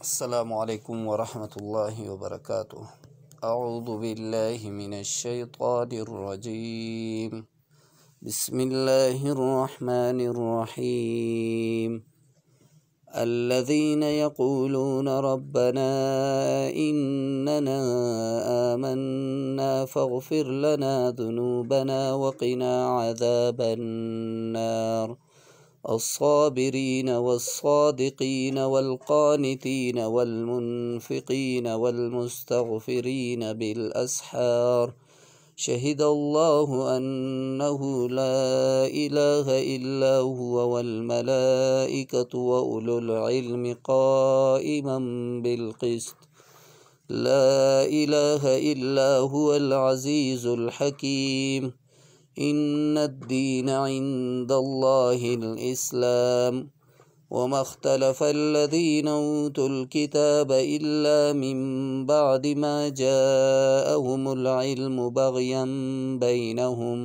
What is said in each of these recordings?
السلام علیکم ورحمۃ اللہ وبرکاتہ۔ اعوذ باللہ من الشیطان الرجیم، بسم اللہ الرحمن الرحیم۔ الذین یقولون ربنا اننا آمنا فاغفر لنا ذنوبنا وقنا عذاب النار، الصابرين والصادقين والقانتين والمنفقين والمستغفرين بالأسحار، شهد الله أنه لا إله إلا هو والملائكة وأولو العلم قائما بالقسط، لا إله إلا هو العزيز الحكيم، إن الدين عند الله الإسلام، وما اختلف الذين أوتوا الكتاب إلا من بعد ما جاءهم العلم بغيا بينهم،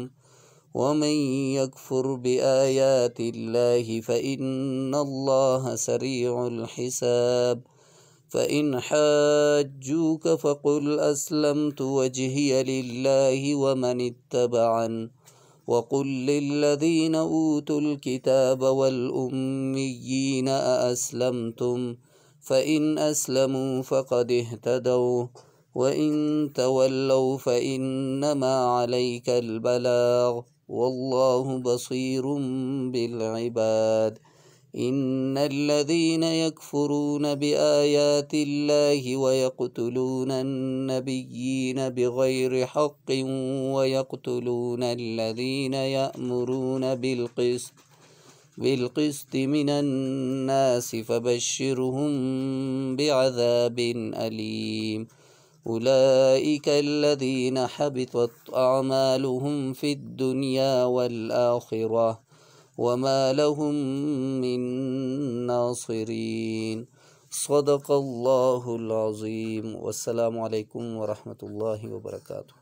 ومن يكفر بآيات الله فإن الله سريع الحساب، فإن حاجوك فقل أسلمت وجهي لله ومن اتبعن، وقل للذين أوتوا الكتاب والأميين أأسلمتم، فإن أسلموا فقد اهتدوا، وإن تولوا فإنما عليك البلاغ، والله بصير بالعباد، إن الذين يكفرون بآيات الله ويقتلون النبيين بغير حق ويقتلون الذين يأمرون بالقسط من الناس فبشرهم بعذاب أليم، أولئك الذين حبطت أعمالهم في الدنيا والآخرة وما لهم من ناصرين، صدق اللہ العظیم۔ والسلام علیکم ورحمۃ اللہ وبرکاتہ۔